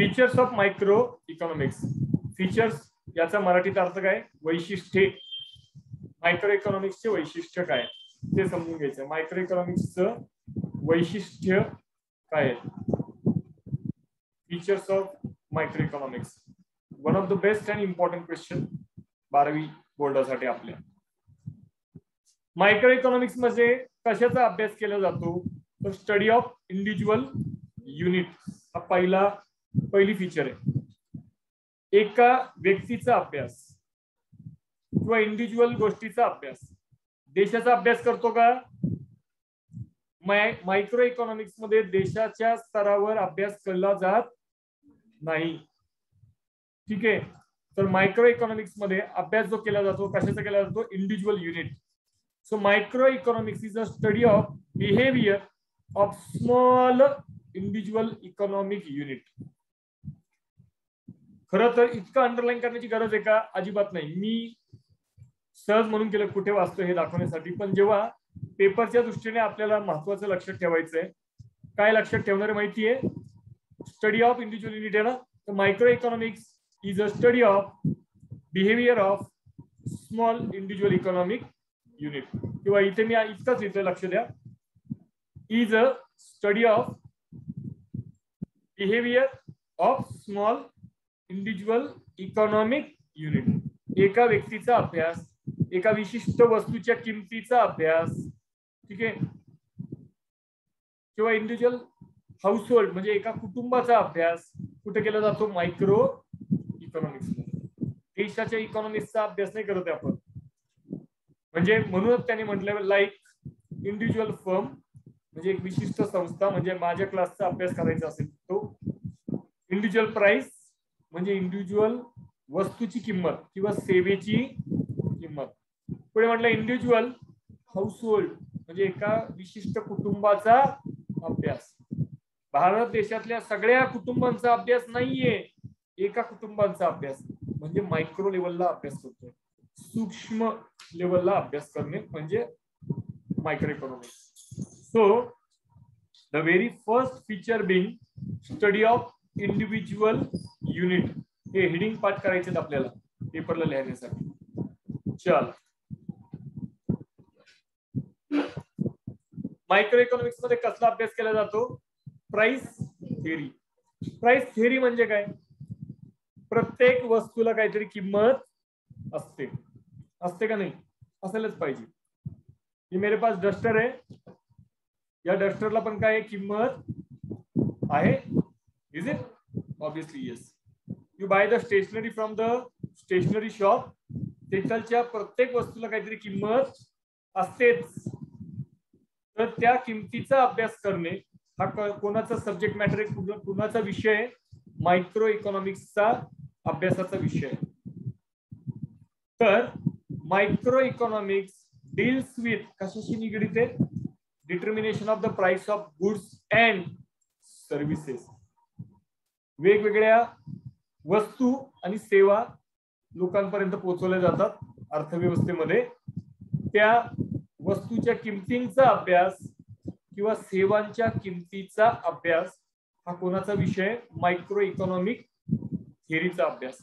Features of micro economics. Features याचा मराठीत अर्थ काय? वैशिष्ट्ये. मायक्रो इकॉनॉमिक्सचे वैशिष्ट्य काय ते समजून घ्यायचं. मायक्रो इकॉनॉमिक्सचं वैशिष्ट्य काय आहे? Features of micro economics, one of the best and important question 12वी बोर्डासाठी आपल्या. मायक्रो इकॉनॉमिक्स मध्ये कशाचा अभ्यास केला जातो? तर स्टडी ऑफ इंडिव्हिज्युअल युनिट हा पहिली फीचर आहे. एका व्यक्तीचा अभ्यास किंवा इंडिव्हिज्युअल गोष्टीचा अभ्यास. देशाचा अभ्यास करतो का? मायक्रो इकॉनॉमिक्स मध्ये देशाच्या स्तरावर अभ्यास केला जात नाही. ठीक आहे. तर मायक्रो इकॉनॉमिक्स मध्ये अभ्यास जो केला जातो कशाचा केला जातो? Individual unit. So micro economics is a study of behaviour of small individual economic unit. खरं तर इतकं अंडरलाईन करण्याची गरज आहे का? अजिबात नाही. मी सहज म्हणून केलं, कुठे वाचतो हे दाखवण्यासाठी. पण जेव्हा पेपरच्या दृष्टीने आपल्याला महत्वाचं लक्षात ठेवायचंय, काय लक्षात ठेवणार माहितीये? स्टडी ऑफ इंडिव्हिज्युअल युनिट आहे ना. तर micro economics is a study of behaviour of small individual economic unit. किंवा इथे मी इतकंच इथे लक्ष द्या, is a study of behaviour of small individual economic unit. एका व्यक्तीचा अभ्यास, एका विशिष्ट वस्तूच्या किमतीचा अभ्यास. ठीक आहे. किंवा इंडिव्हिज्युअल हाऊसहोल्ड म्हणजे एका कुटुंबाचा अभ्यास कुठे केला जातो? Micro economics. देशाच्या इकॉनॉमिक्सचा अभ्यास नाही करत आपण. म्हणजे म्हणूनच त्यांनी म्हटलं लाईक इंडिव्हिज्युअल फर्म म्हणजे एक विशिष्ट संस्था. म्हणजे माझ्या क्लासचा अभ्यास करायचा असेल तो. इंडिव्हिज्युअल प्राइस म्हणजे इंडिव्हिज्युअल वस्तूची किंमत किंवा सेवेची किंमत. पुढे म्हटलं इंडिव्हिज्युअल हाऊसहोल्ड म्हणजे एका विशिष्ट कुटुंबाचा अभ्यास. भारत देशातल्या सगळ्या कुटुंबांचा अभ्यास नाहीये, एका कुटुंबांचा अभ्यास. म्हणजे मायक्रो लेवलला अभ्यास करतोय, सूक्ष्म लेवलला अभ्यास करणे म्हणजे micro economics. So the very first feature being study of individual unit. हे हेडिंग पाठ करायचे आपल्याला पेपरला लिहिण्यासाठी. चल, मायक्रो इकॉनॉमिक्स मध्ये कसला अभ्यास केला जातो? Price theory. प्राइस थिअरी म्हणजे काय? प्रत्येक वस्तूला काहीतरी किंमत असते. असते का नाही? असायलाच पाहिजे. ये मेरे पास डस्टर है, या डस्टरला पण काय किंमत आहे? Is it? Obviously yes. You buy the stationery from the stationery shop. तिथलच्या प्रत्येक वस्तूला काहीतरी किंमत असतेच. तर त्या किमतीचा अभ्यास करणे हा कोणाचा सब्जेक्ट मॅटर आहे? कोणाचा विषय आहे? मायक्रो इकॉनॉमिक्सचा अभ्यासाचा विषय आहे. तर मायक्रो इकॉनॉमिक्स डील्स विथ कशाशी निगडीत आहे? Determination of the price of goods and services. वेगवेगळ्या वस्तू आणि सेवा लोकांपर्यंत पोहोचवल्या जातात अर्थव्यवस्थेमध्ये. त्या वस्तूच्या किमतींचा अभ्यास किंवा सेवांच्या किमतीचा अभ्यास हा कोणाचा विषय? मायक्रो इकॉनॉमिक थिअरीचा अभ्यास,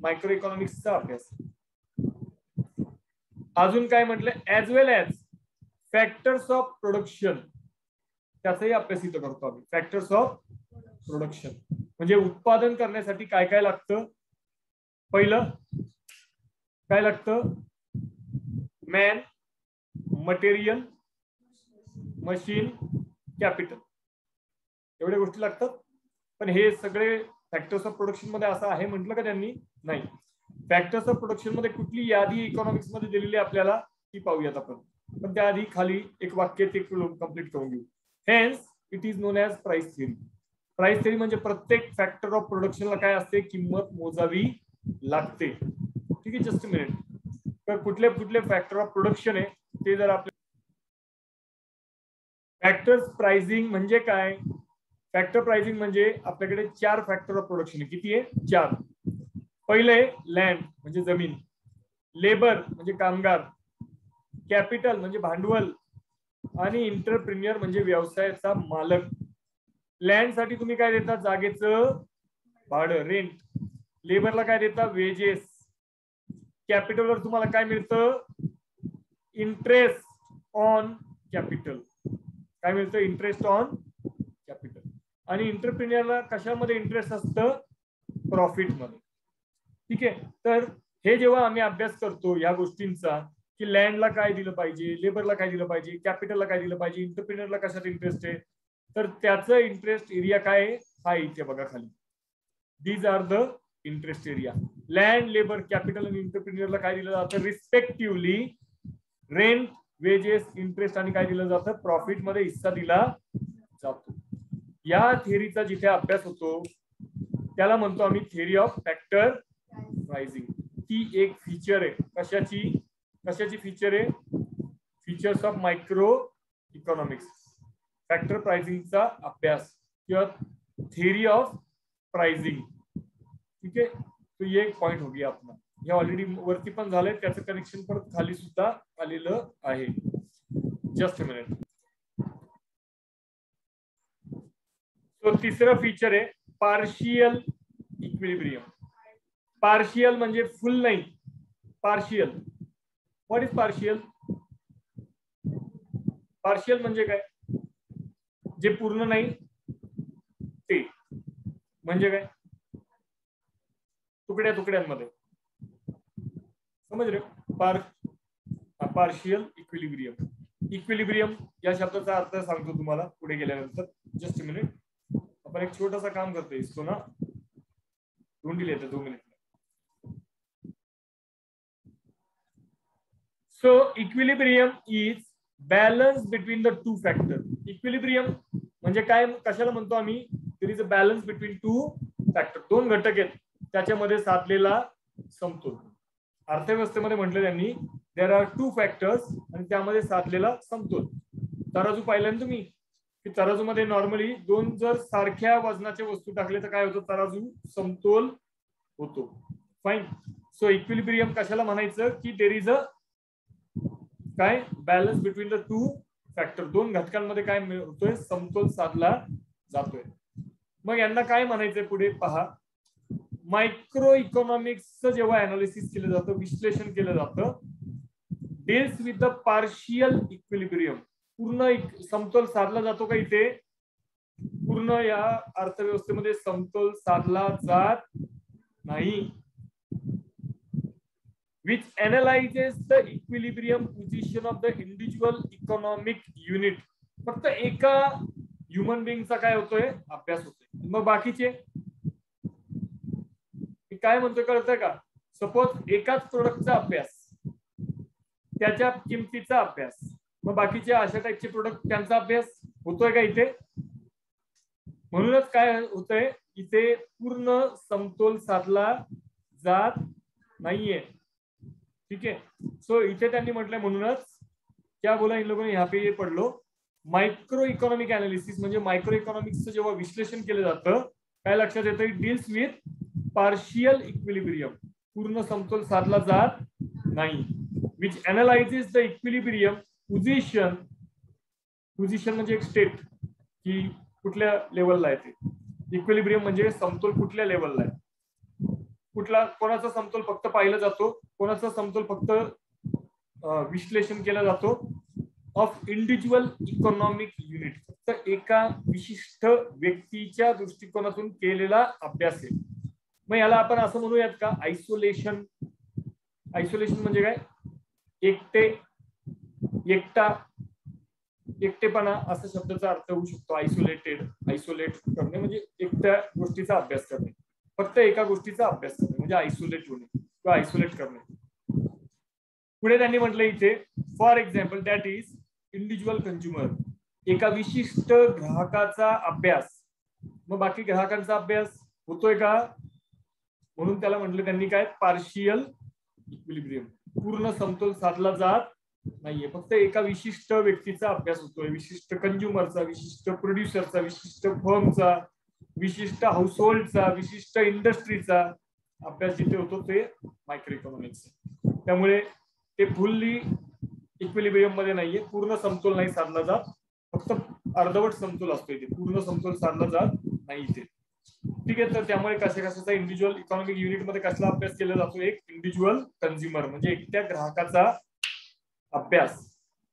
मायक्रो इकॉनॉमिक्सचा अभ्यास. अजून काय म्हटलं? As well as factors of production, त्याचाही अभ्यास इथं करतो आम्ही. फॅक्टर्स ऑफ प्रोडक्शन म्हणजे उत्पादन करण्यासाठी काय काय लागतं? पहिलं काय लागतं? मॅन, मटेरियल, मशीन, कॅपिटल, एवढ्या गोष्टी लागतात. पण हे सगळे फॅक्टर्स ऑफ प्रोडक्शन मध्ये असं आहे म्हटलं का त्यांनी? नाही. फॅक्टर्स ऑफ प्रोडक्शन मध्ये कुठली यादी इकॉनॉमिक्स मध्ये दिलेली आपल्याला ती पाहूयात आपण. पण त्याआधी खाली एक वाक्य ते कंप्लीट करून घेऊ. Hence it is known as price theory. Price theory म्हणजे प्रत्येक फॅक्टर ऑफ प्रोडक्शनला काय असते? किंमत मोजावी लागते. ठीक आहे. Just a minute. तर कुठले कुठले फॅक्टर ऑफ प्रोडक्शन आहे ते जर आपले फॅक्टर्स प्राइसिंग म्हणजे काय? फॅक्टर प्राइसिंग म्हणजे आपल्याकडे 4 फॅक्टर ऑफ प्रोडक्शन आहे. किती आहे? 4. पहिले लँड म्हणजे जमीन, लेबर म्हणजे कामगार, कॅपिटल म्हणजे भांडवल आणि एंटरप्रेन्युअर म्हणजे व्यवसायाचा मालक. लँड साठी तुम्ही काय देता? जागेचं भाडं रेंट, लेबरला काय देतात वेजेस, कॅपिटलवर तुम्हाला काय मिळतं इंटरेस्ट ऑन कॅपिटल, काय मिळतं इंटरेस्ट ऑन कॅपिटल. आणि एंटरप्रेन्योरला कशामध्ये इंटरेस्ट असतं प्रॉफिट मध्ये. ठीक आहे, तर हे जेव्हा आम्ही अभ्यास करतो या गोष्टींचा की लँडला काय दिलं पाहिजे, लेबरला काय दिलं पाहिजे, कॅपिटलला काय दिलं पाहिजे, एंटरप्रेन्योरला कशात इंटरेस्ट आहे, तर त्याचं इंटरेस्ट एरिया काय आहे हा इथे बघा खाली. These are the interest area. Land, labour, capital आणि एंटरप्रेन्योरला काय दिलं जातं रिस्पेक्टिव्हली रेंट, वेजेस, इंटरेस्ट आणि काय दिलं जातं प्रॉफिट मध्ये हिस्सा दिला जातो. या थेअरीचा जिथे अभ्यास होतो त्याला म्हणतो आम्ही थेअरी ऑफ फॅक्टर प्राइसिंग. ती एक फीचर आहे कशाची फीचर आहे, features of micro economics. Factor प्राइसिंगचा अभ्यास किंवा थेअरी ऑफ प्राइसिंग. ठीक आहे, तो ये एक पॉइंट हो गया अपना. हे ऑलरेडी वरती पण झालंय, त्याचं कनेक्शन पण खाली सुद्धा आलेलं आहे. Just a minute. तो तिसरं फीचर आहे पार्शियल इक्विलिब्रियम. पार्शियल म्हणजे फुल नाही, partial. What is partial? Partial म्हणजे काय, जे पूर्ण नाही ते म्हणजे काय तुकड्या तुकड्यांमध्ये, समज रे. Partial equilibrium. इक्विलिब्रियम या शब्दाचा अर्थ सांगतो तुम्हाला पुढे गेल्यानंतर. जस्ट मिनिट, आपण एक छोटासा काम करतोय इसको ना ढूंढ लेते 2 minute. So equilibrium is balance between the two factors. Equilibrium म्हणजे काय, कशाला म्हणतो आम्ही, there is a balance between two factors. दोन घटक आहेत त्याच्यामध्ये साधलेला समतोल. अर्थव्यवस्थेमध्ये म्हटलं त्यांनी there are two factors आणि त्यामध्ये साधलेला समतोल. तराजू पाहिलं ना तुम्ही की तराजूमध्ये नॉर्मली दोन जर सारख्या वजनाचे वस्तू टाकले तर काय होतं, तराजू समतोल होतो. फाईन. सो इक्विलिब्रियम कशाला म्हणायचं की देर इज अ काय balance between the two factor. दोन घटकांमध्ये काय होतोय समतोल साधला जातोय. मग यांना काय म्हणायचंय पुढे पहा. मायक्रो इकॉनॉमिक्सचं जेव्हा अनालिसिस केलं जातं, विश्लेषण केलं जातं, deals with the partial equilibrium. पूर्ण समतोल साधला जातो का इथे, पूर्ण या अर्थव्यवस्थेमध्ये समतोल साधला जात नाही. which analyzes the equilibrium position of the individual economic unit. फक्त एका ह्युमन बिंगचा काय होतोय अभ्यास होतोय. मग बाकीचे काय म्हणतोय कळतंय का, सपोज एकाच प्रोडक्टचा अभ्यास, त्याच्या किमतीचा अभ्यास, मग बाकीचे अशा टाईपचे प्रोडक्ट त्यांचा अभ्यास होतोय का इथे. म्हणूनच काय होतंय इथे पूर्ण समतोल साधला जात नाहीये. ठीक है, सो इथे त्यांनी म्हटलंय म्हणूनच क्या बोला इन लोगों ने यहाँ पे ये पढ़ लो. मायक्रो इकॉनॉमिक अनालिसिस म्हणजे मायक्रो इकॉनॉमिक्सचं जेव्हा विश्लेषण केलं जातं काय लक्षात येतं, डील्स विथ पार्शियल इक्विलिब्रियम. पूर्ण समतोल साधला जात नाही. Which analyses the equilibrium position. Position म्हणजे एक स्टेट की कुठल्या लेवलला आहे ते. इक्विलिब्रियम म्हणजे समतोल कुठल्या लेवलला आहे, कुठला कोणाचा समतोल फक्त पाहिला जातो, कोणाचा समतोल फक्त विश्लेषण केला जातो. Of individual economic unit. फक्त एका विशिष्ट व्यक्तीच्या दृष्टिकोनातून केलेला अभ्यास आहे. मग याला आपण असं म्हणूयात का आयसोलेशन. आयसोलेशन म्हणजे काय, एकटा, एकटेपणा असा शब्दाचा अर्थ होऊ शकतो. आयसोलेटेड, आयसोलेट करणे म्हणजे एकट्या गोष्टीचा अभ्यास करणे, फक्त एका गोष्टीचा अभ्यास करणे म्हणजे आयसोलेट होणे किंवा आयसोलेट करणे. पुढे त्यांनी म्हटलं इथे for example that is individual consumer. एका विशिष्ट ग्राहकाचा अभ्यास. मग बाकी ग्राहकांचा अभ्यास होतोय का, म्हणून त्याला म्हटलं त्यांनी काय पार्शियल इक्विलिब्रियम. पूर्ण समतोल साधला जात नाहीये, फक्त एका विशिष्ट व्यक्तीचा अभ्यास होतोय, विशिष्ट कंझ्युमरचा, विशिष्ट प्रोड्युसरचा, विशिष्ट फर्मचा, विशिष्ट हाऊसहोल्डचा, विशिष्ट इंडस्ट्रीचा अभ्यास जिथे होतो ते मायक्रो इकॉनॉमिक्स. त्यामुळे ते फुल्ली इक्विलिब्रियम मध्ये नाहीये, पूर्ण समतोल नाही साधला जात, फक्त अर्धवट समतोल असतो इथे, पूर्ण समतोल साधला जात नाही इथे. ठीक आहे. तर त्यामुळे कशाचा इंडिव्हिज्युअल इकॉनॉमिक युनिट मध्ये कसला अभ्यास केला जातो? एक इंडिव्हिज्युअल कन्झ्युमर म्हणजे एकट्या ग्राहकाचा अभ्यास,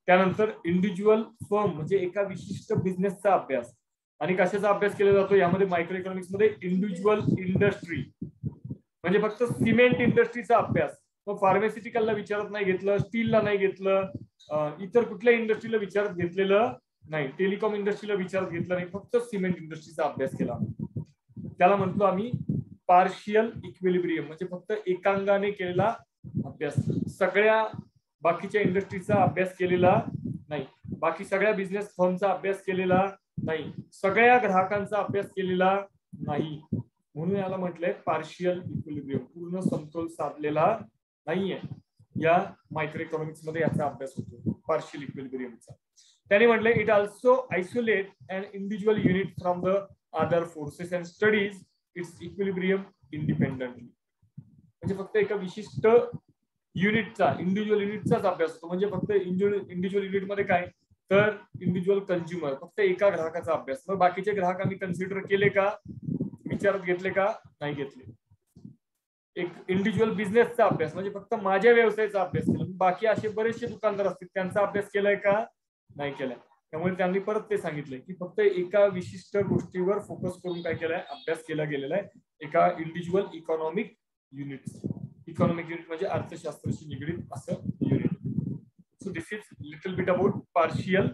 त्यानंतर इंडिव्हिज्युअल फर्म म्हणजे एका विशिष्ट बिझनेसचा अभ्यास, आणि कशाचा अभ्यास केला जातो यामध्ये मायक्रो इकॉनॉमिक्स मध्ये? इंडिव्हिज्युअल इंडस्ट्री म्हणजे फक्त सिमेंट इंडस्ट्रीचा अभ्यास. मग फार्मास्युटिकलला विचारात नाही घेतलं, स्टीलला नाही घेतलं, इतर कुठल्या इंडस्ट्रीला विचारात घेतलेलं नाही, टेलिकॉम इंडस्ट्रीला विचारात घेतलं नाही, फक्त सिमेंट इंडस्ट्रीचा अभ्यास केला. त्याला म्हणतो आम्ही पार्शियल इक्विलिब्रियम म्हणजे फक्त एकांगाने केलेला अभ्यास. सगळ्या बाकीच्या इंडस्ट्रीचा अभ्यास केलेला नाही, बाकी सगळ्या बिझनेस फर्मचा अभ्यास केलेला नाही, सगळ्या ग्राहकांचा अभ्यास केलेला नाही, म्हणून याला म्हटलंय पार्शियल इक्विलिब्रियम, पूर्ण समतोल साधलेला नाहीये. या मायक्रो इकॉनॉमिक्स मध्ये याचा अभ्यास होतो पार्शियल इक्विलिब्रियमचा. त्याने म्हटलंय it also isolate an individual unit from the other forces and studies its equilibrium independently. म्हणजे फक्त एका विशिष्ट युनिटचा, इंडिव्हिज्युअल युनिटचाच अभ्यास होतो. म्हणजे फक्त इंडिव्हिज्युअल युनिट मध्ये काय तर इंडिव्हिज्युअल कन्झ्युमर, फक्त एका ग्राहकाचा अभ्यास. मग बाकीचे ग्राहक आम्ही कन्सिडर केले का, विचारात घेतले का, नाही घेतले. एक इंडिव्हिज्युअल बिझनेसचा अभ्यास म्हणजे फक्त माझ्या व्यवसायाचा अभ्यास केला, बाकी असे बरेचसे दुकानदार असतील त्यांचा अभ्यास केलाय का, नाही केलाय. त्यामुळे त्यांनी परत ते सांगितलंय की फक्त एका विशिष्ट गोष्टीवर फोकस करून काय केलाय, अभ्यास केला गेलेला आहे एका individual economic unit. Economic unit म्हणजे अर्थशास्त्राशी निगडीत असं unit. So this is little bit about partial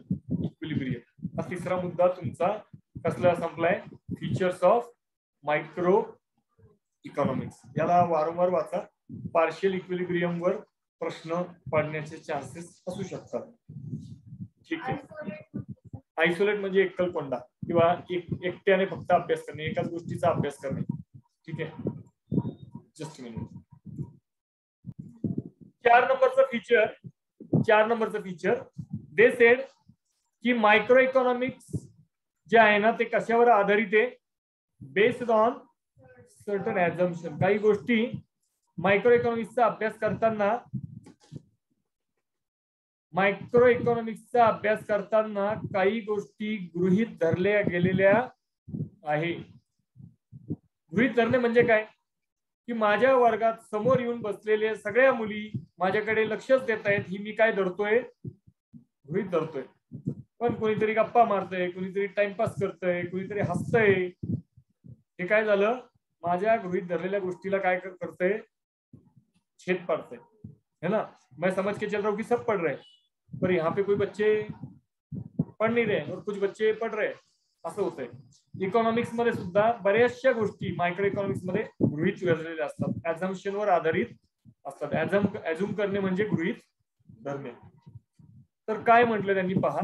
equilibrium. हा तिसरा मुद्दा तुमचा कसला संपलाय, फीचर्स ऑफ मायक्रो इकॉनॉमिक्स. याला वारंवार वाचा, पार्शियल इक्विलिब्रियम वर प्रश्न पडण्याचे चान्सेस असू शकतात. ठीक आहे. आयसोलेट म्हणजे एकलकोंडा किंवा एकट्याने फक्त अभ्यास करणे, एकाच गोष्टीचा अभ्यास करणे. ठीक आहे. Just minute. 4 नंबरचं फीचर दे सेड की मायक्रो इकॉनॉमिक्स जे आहे ना ते कशावर आधारित आहे, बेस्ड ऑन सर्टन ॲझम्पशन. काही गोष्टी मायक्रो इकॉनॉमिक्सचा अभ्यास करताना काही गोष्टी गृहीत धरल्या गेलेल्या आहे. गृहीत धरणे म्हणजे काय की माझ्या वर्गात समोर येऊन बसलेल्या सगळ्या मुली माझ्याकडे लक्षच देत आहेत, ही मी काय धरतोय, गृहीत धरतोय. पण कोणीतरी गप्पा मारतय, कोणीतरी टाइमपास करतय, कोणीतरी हसतय, हे काय झालं, माझ्या गृहीत धरलेल्या गोष्टीला काय करतंय, छेद पाडतंय, है ना. मैं समझ के चल रहा हूँ कि सब पढ़ रहे हैं, पर यहाँ पे कोई बच्चे पढ़ नहीं रहे और कुछ बच्चे पढ़ रहे, असं होतंय. इकॉनॉमिक्स मध्ये सुद्धा बऱ्याचशा गोष्टी मायक्रो इकॉनॉमिक्स मध्ये गृहीत धरलेल्या असतात, ॲझम्पशन वर आधारित असतात. ॲझ्युम करणे म्हणजे गृहीत धरणे. तर काय म्हटलं त्यांनी पहा,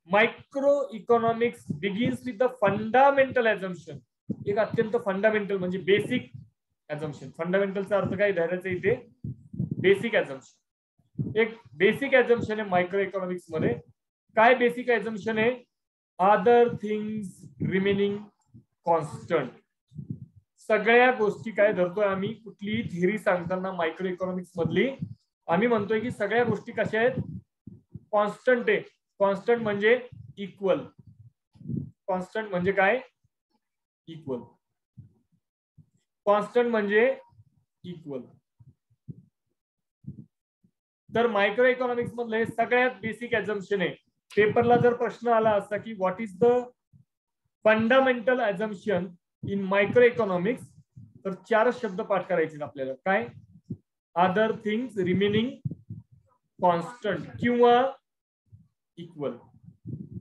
micro economics begins with the fundamental assumption. एक अत्यंत फंडामेंटल म्हणजे बेसिक ॲझम्पशन. फंडामेंटलचा अर्थ काय धरायचा इथे, बेसिक ॲझम्पशन. एक बेसिक ॲझम्पशन आहे मायक्रो इकॉनॉमिक्स मध्ये. काय बेसिक ॲझम्पशन आहे, अदर थिंग्स रिमेनिंग कॉन्स्टंट. सगळ्या गोष्टी काय धरतोय आम्ही, कुठलीही थिअरी सांगताना मायक्रो इकॉनॉमिक्स मधली आम्ही म्हणतोय की सगळ्या गोष्टी कशा आहेत, कॉन्स्टंट आहे. कॉन्स्टंट म्हणजे इक्वल. कॉन्स्टंट म्हणजे काय, इक्वल. कॉन्स्टंट म्हणजे इक्वल. तर मायक्रो इकॉनॉमिक्स मधलं हे सगळ्यात बेसिक ॲझम्पशन आहे. पेपरला जर प्रश्न आला असता की what is the fundamental assumption in micro economics, तर 4 शब्द पाठ करायचे आपल्याला. काय, अदर थिंग्स रिमेनिंग कॉन्स्टंट किंवा इक्वल.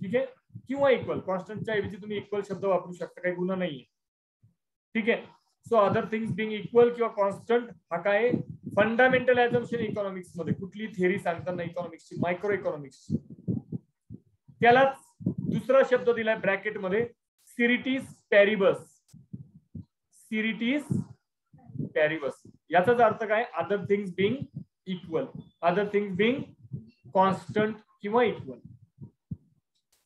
ठीक आहे, किंवा इक्वल. कॉन्स्टंटच्या ऐवजी तुम्ही इक्वल शब्द वापरू शकता, काही गुन्हा नाहीये. ठीक आहे. So other things being equal किंवा कॉन्स्टंट हा काय फंडामेंटल ॲझम्पशन इकॉनॉमिक्स मध्ये, कुठली थिअरी सांगताना इकॉनॉमिक्सची, मायक्रो इकॉनॉमिक्स. त्यालाच दुसरा शब्द दिलाय ब्रॅकेट मध्ये, सिरिटीज पॅरिबस. सिरिटीज पॅरिबस याचाच अर्थ काय, other things being equal, other things being constant किंवा इक्वल.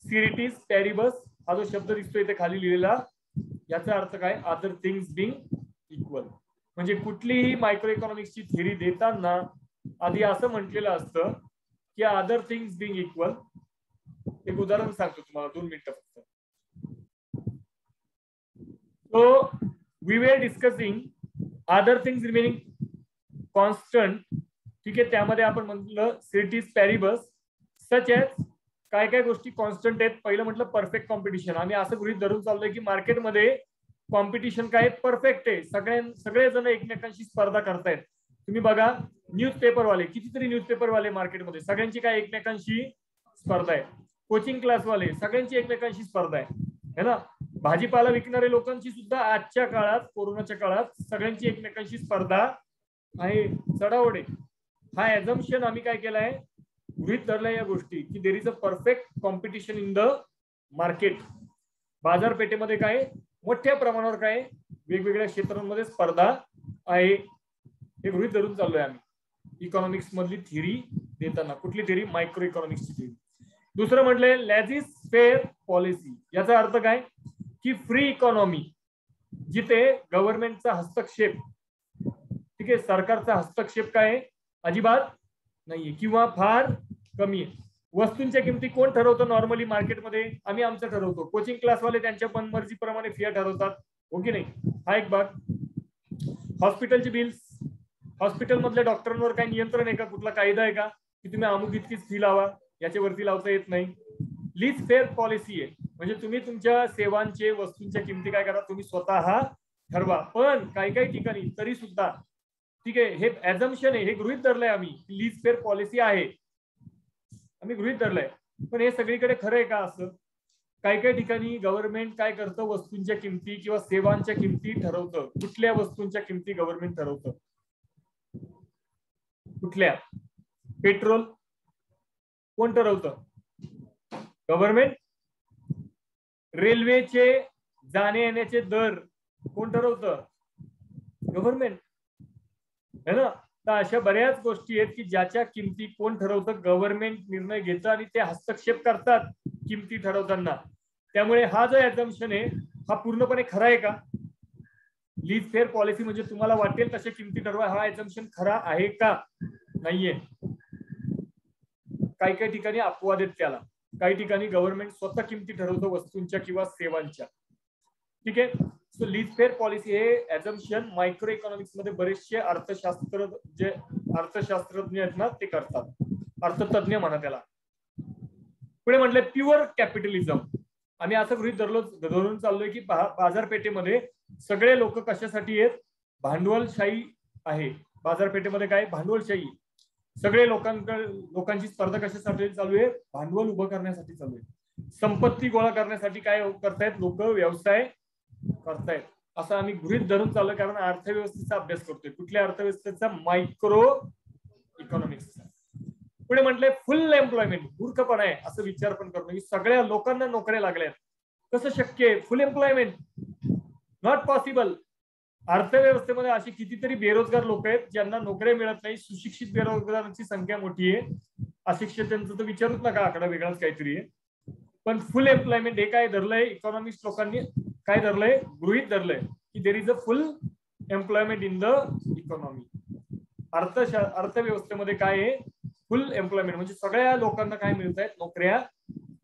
सिरिटीज पॅरिबस हा जो शब्द दिसतोय इथे खाली लिहिलेला, याचा अर्थ काय, अदर थिंग्स बिंग इक्वल. म्हणजे कुठलीही मायक्रो इकॉनॉमिक्सची थिअरी देताना आधी असं म्हटलेलं असतं की अदर थिंग्स बिंग इक्वल. एक उदाहरण सांगतो तुम्हाला, 2 मिनिटं फक्त. So we were discussing other things remaining constant. ठीक आहे, त्यामध्ये आपण म्हटलं सिटीज पॅरिबस सच एज काय काय गोष्टी कॉन्स्टंट आहेत. पहिलं म्हटलं परफेक्ट कॉम्पिटिशन. आम्ही असं गृहीत धरून चाललोय की मार्केटमध्ये कॉम्पिटिशन काय परफेक्ट आहे, सगळेजण एकमेकांशी स्पर्धा करतायत. तुम्ही बघा न्यूजपेपरवाले, कितीतरी न्यूजपेपरवाले मार्केटमध्ये, सगळ्यांची काय एकमेकांशी स्पर्धा आहे. कोचिंग क्लासवाले, सगळ्यांची एकमेकांशी स्पर्धा आहे ना. भाजीपाला विकणारे लोकांची सुद्धा आजच्या काळात, कोरोनाच्या काळात सगळ्यांची एकमेकांशी स्पर्धा आहे, चढाओढ आहे. हा ऍझम्पशन आम्ही काय केलाय, गृहीत धरलाय या गोष्टी की there is a perfect competition in the market. बाजारपेठेमध्ये काय मोठ्या प्रमाणावर काय वेगवेगळ्या क्षेत्रांमध्ये स्पर्धा आहे, हे गृहीत धरून चाललोय आम्ही इकॉनॉमिक्स मधली थिअरी देताना. कुठली थिअरी? Micro इकॉनॉमिक्सची theory. दुसरं म्हटलंय लॅजिस फेअर पॉलिसी. याचा अर्थ काय की फ्री इकॉनॉमी, जिथे गव्हर्नमेंटचा हस्तक्षेप, ठीक आहे, सरकारचा हस्तक्षेप काय अजिबात नाहीये किंवा फार कमी आहे. वस्तूंच्या किमती कोण ठरवतं नॉर्मली मार्केटमध्ये? आम्ही आमचं ठरवतो. कोचिंग क्लासवाले त्यांच्या मनमर्जीप्रमाणे फिया ठरवतात, हो की नाही? हा एक भाग. हॉस्पिटलचे बिल्स, हॉस्पिटल मधल्या डॉक्टरांवर काही नियंत्रण आहे का? कुठला कायदा आहे का की तुम्ही अमुक इतकीच फी लावा, याच्यावरती लावता येत नाही. लीज फेअर पॉलिसी आहे, म्हणजे तुम्ही तुमच्या सेवांचे, वस्तूंच्या किमती काय करा, तुम्ही स्वतः ठरवा. पण काही काही ठिकाणी तरी सुद्धा, ठीक आहे, हे ऍझम्पशन आहे, हे गृहीत धरलंय आम्ही, लीज फेअर पॉलिसी आहे, आम्ही गृहीत धरलंय. पण हे सगळीकडे खरं आहे का? असं काही काही ठिकाणी गव्हर्नमेंट काय करतं, वस्तूंच्या किमती किंवा सेवांच्या किमती ठरवतं. कुठल्या वस्तूंच्या किमती गव्हर्नमेंट ठरवतं? कुठल्या? पेट्रोल कोण ठरवतं? गव्हर्नमेंट. रेल्वेचे जाणे येण्याचे दर कोण ठरवतं? गव्हर्नमेंट, है ना. तर अशा बऱ्याच गोष्टी आहेत की ज्याच्या किमती कोण ठरवतं? गव्हर्नमेंट निर्णय घेतं आणि ते हस्तक्षेप करतात किमती ठरवताना. त्यामुळे हा जो ऍझम्पशन आहे हा पूर्णपणे खरा आहे का? लीज फेअर पॉलिसी म्हणजे तुम्हाला वाटेल तशा किमती ठरवा, हा ऍझम्पशन खरा आहे का? नाहीये. काही काही ठिकाणी अपवाद आहेत त्याला. काही ठिकाणी गव्हर्नमेंट स्वतः किमती ठरवतं वस्तूंच्या किंवा सेवांच्या. ठीक आहे. सो लीज फेअर पॉलिसी हे ऍझम्पशन मायक्रो इकॉनॉमिक्स मध्ये बरेचसे अर्थशास्त्रज्ञ आहेत ना ते करतात, अर्थतज्ञ म्हणा त्याला. पुढे म्हटलंय प्युअर कॅपिटलिझम. आम्ही असं गृहीत धरून चाललोय की बाजारपेठेमध्ये सगळे लोक कशासाठी आहेत? भांडवलशाही आहे. बाजारपेठेमध्ये काय? भांडवलशाही. सगळे लोकांची स्पर्धा कशासाठी चालू आहे? भांडवल उभं करण्यासाठी चालू आहे. संपत्ती गोळा करण्यासाठी काय करतायत लोक? व्यवसाय करतायत. असं आम्ही गृहीत धरून चाललोय, कारण अर्थव्यवस्थेचा अभ्यास करतोय. कुठल्या अर्थव्यवस्थेचा? मायक्रो इकॉनॉमिक्सचा. पुढे म्हटलंय फुल एम्प्लॉयमेंट. मूर्खपणा आहे असं विचार पण करतो की सगळ्या लोकांना नोकऱ्या लागल्यात, कसं शक्य आहे? फुल एम्प्लॉयमेंट नॉट पॉसिबल. अर्थव्यवस्थेमध्ये अशी कितीतरी बेरोजगार लोक आहेत ज्यांना नोकऱ्या मिळत नाही. सुशिक्षित बेरोजगारांची संख्या मोठी आहे, अशिक्षितांचं तर विचारूच नका, आकडा वेगळाच काहीतरी आहे. पण फुल एम्प्लॉयमेंट हे काय धरलंय? इकॉनॉमिस्ट लोकांनी काय धरलंय? गृहीत धरलंय की there is a full employment in the economy. अर्थव्यवस्थेमध्ये काय आहे? फुल एम्प्लॉयमेंट म्हणजे सगळ्या लोकांना काय मिळत आहेत? नोकऱ्या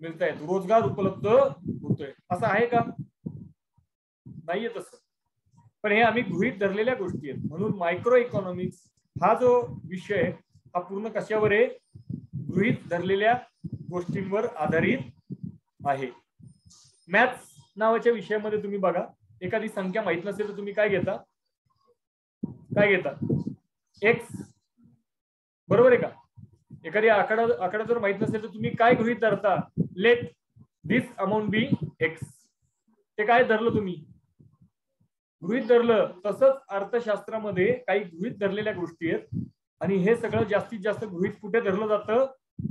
मिळत आहेत, रोजगार उपलब्ध होतोय. असं आहे का? नाहीये तसं. पण हे आम्ही गृहीत धरलेल्या गोष्टी आहेत. म्हणून मायक्रो इकॉनॉमिक्स हा जो विषय हा पूर्ण कशावर आहे? गृहीत धरलेल्या गोष्टींवर आधारित आहे. मॅथ्स नावाच्या विषयामध्ये तुम्ही बघा, एखादी संख्या माहित नसेल तर तुम्ही काय घेता? काय घेता? एक्स, बरोबर आहे का? एखादी आकडा जर माहित नसेल तर तुम्ही काय गृहीत धरता? Let this amount be X. ते काय धरलं तुम्ही? गृहीत धरलं. तसंच अर्थशास्त्रामध्ये काही गृहीत धरलेल्या गोष्टी आहेत आणि हे सगळं जास्तीत जास्त गृहीत कुठे धरलं जातं?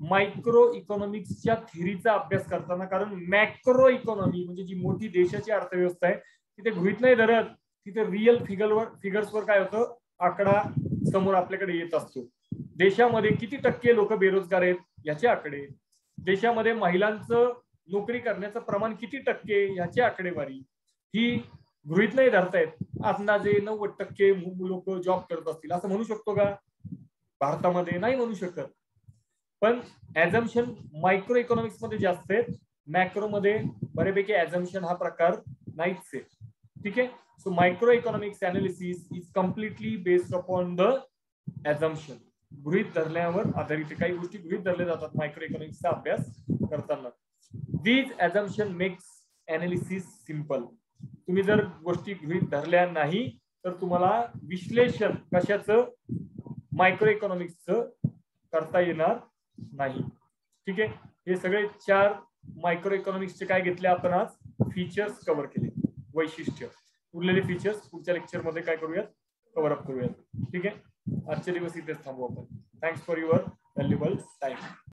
मायक्रो इकॉनॉमिक्सच्या थिअरीचा अभ्यास करताना. कारण मॅक्रो इकॉनॉमी म्हणजे जी मोठी देशाची अर्थव्यवस्था आहे तिथे गृहीत नाही धरत. तिथे रिअल फिगर्सवर काय होतं? आकडा समोर आपल्याकडे येत असतो. देशामध्ये किती टक्के लोक बेरोजगार आहेत याचे आकडे, देशामध्ये महिलांचं नोकरी करण्याचं प्रमाण किती टक्के याची आकडेवारी ही गृहीत नाही धरतायत. अंदाजे 90% लोक जॉब करत असतील असं म्हणू शकतो का? भारतामध्ये नाही म्हणू शकत. पण ऍझम्पशन मायक्रो इकॉनॉमिक्स मध्ये जास्त आहेत, मॅक्रो मध्ये बऱ्यापैकी ऍझम्पशन हा प्रकार नाहीच आहे. ठीक आहे. So micro economics analysis is completely based upon the assumption. गृहीत धरल्यावर आधारित काही गोष्टी गृहीत धरल्या जातात मायक्रो इकॉनॉमिक्सचा अभ्यास करताना. These assumption makes analysis simple. तुम्ही जर गोष्टी गृहीत धरल्या नाही तर तुम्हाला विश्लेषण कशाचं मायक्रो इकॉनॉमिक्सचं करता येणार नाही. ठीक आहे. हे सगळे 4 मायक्रो इकॉनॉमिक्सचे काय घेतले आपण आज फीचर्स कव्हर केले, वैशिष्ट्य. उरलेले फीचर्स पुढच्या लेक्चर मध्ये काय करूयात कव्हर अप करूयात. ठीक आहे. आजचे दिवस इथेच थांबू आपण. Thanks for your valuable time.